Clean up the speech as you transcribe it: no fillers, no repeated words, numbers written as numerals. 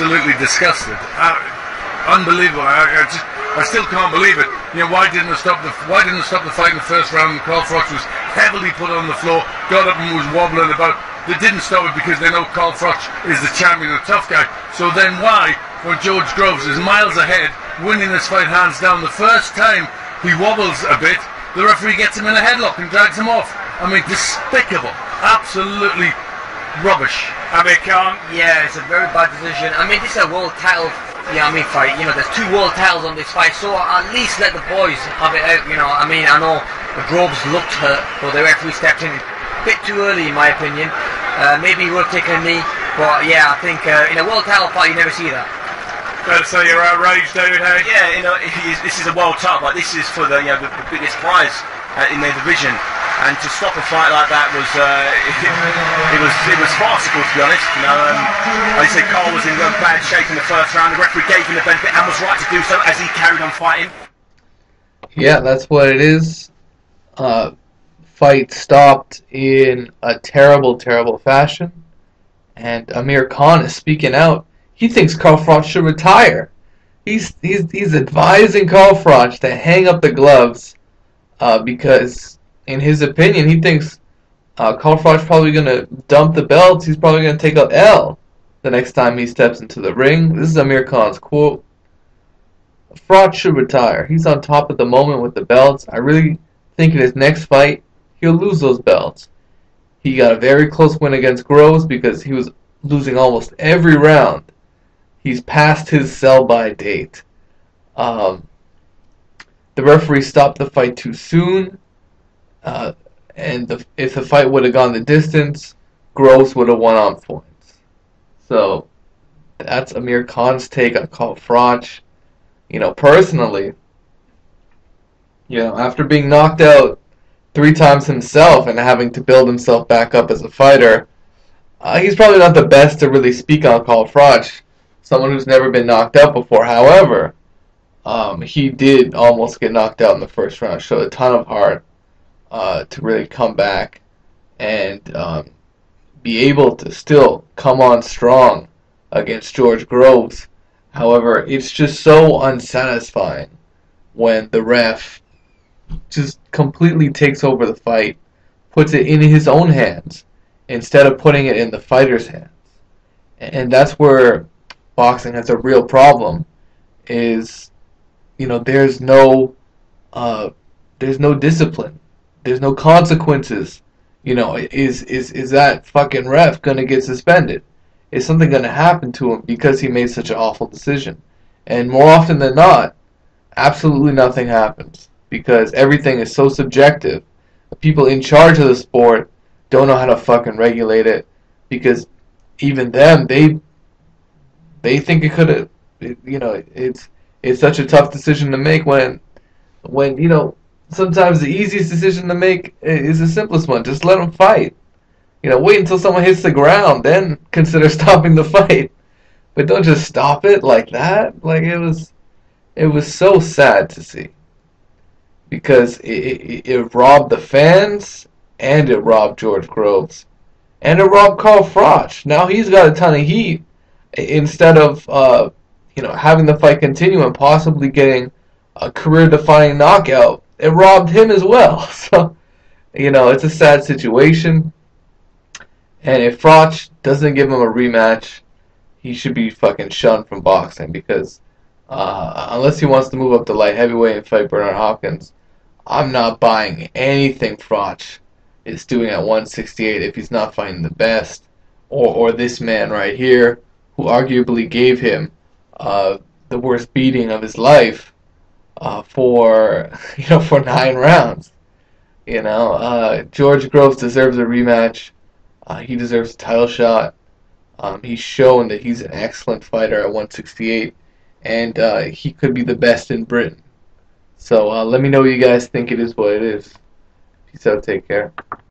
absolutely disgusted. Unbelievable. I still can't believe it. You know, why didn't it stop the fight in the first round? Carl Froch was heavily put on the floor, got up and was wobbling about. They didn't stop it because they know Carl Froch is the champion, a tough guy. So then why, when George Groves is miles ahead, winning this fight hands down, the first time he wobbles a bit, the referee gets him in a headlock and drags him off? I mean, despicable. Absolutely rubbish. Amir Khan? Yeah, it's a very bad decision. I mean, this is a world title, fight. You know, there's 2 world titles on this fight, so at least let the boys have it out, you know. I mean, I know the Groves looked hurt, but the referee stepped in a bit too early, in my opinion. Maybe he would have taken a knee, but yeah, I think in a world title fight, you never see that. Fair to say you're outraged, David Hay? Yeah, you know, this is a world title fight. This is for the biggest prize in their division. And to stop a fight like that was it was farcical, to be honest. You know, like I said, Carl was in bad shape in the first round. The referee gave him the benefit and was right to do so as he carried on fighting. Yeah, that's what it is. Fight stopped in a terrible, terrible fashion, and Amir Khan is speaking out. He thinks Carl Froch should retire. He's advising Carl Froch to hang up the gloves because, in his opinion, he thinks Carl Froch's probably going to dump the belts. He's probably going to take a L the next time he steps into the ring. This is Amir Khan's quote. Froch should retire. He's on top at the moment with the belts. I really think in his next fight, he'll lose those belts. He got a very close win against Groves because he was losing almost every round. He's past his sell-by date. The referee stopped the fight too soon. And if the fight would have gone the distance, Groves would have won on points. So that's Amir Khan's take on Carl Froch. You know, personally, you know, after being knocked out 3 times himself and having to build himself back up as a fighter, he's probably not the best to really speak on Carl Froch, someone who's never been knocked out before. However, he did almost get knocked out in the first round, showed a ton of heart to really come back and be able to still come on strong against George Groves. However, it's just so unsatisfying when the ref just completely takes over the fight, puts it in his own hands instead of putting it in the fighter's hands. And that's where boxing has a real problem, is, you know, there's no discipline. There's no consequences. You know, is that fucking ref gonna get suspended? Is something gonna happen to him because he made such an awful decision? And more often than not, absolutely nothing happens, because everything is so subjective. The people in charge of the sport don't know how to fucking regulate it, because even them, they think it could have, you know, it's such a tough decision to make when you know, sometimes the easiest decision to make is the simplest one. Just let them fight. You know, wait until someone hits the ground, then consider stopping the fight. But don't just stop it like that. Like, it was so sad to see, because it robbed the fans, and it robbed George Groves, and it robbed Carl Froch. Now he's got a ton of heat. Instead of you know, having the fight continue and possibly getting a career-defining knockout, it robbed him as well. So, you know, it's a sad situation. And if Froch doesn't give him a rematch, he should be fucking shunned from boxing, because unless he wants to move up to light heavyweight and fight Bernard Hopkins, I'm not buying anything Froch is doing at 168 if he's not fighting the best, or this man right here, who arguably gave him the worst beating of his life for 9 rounds. You know, George Groves deserves a rematch. He deserves a title shot. He's shown that he's an excellent fighter at 168, and he could be the best in Britain. So let me know what you guys think it is what it is. Peace out, take care.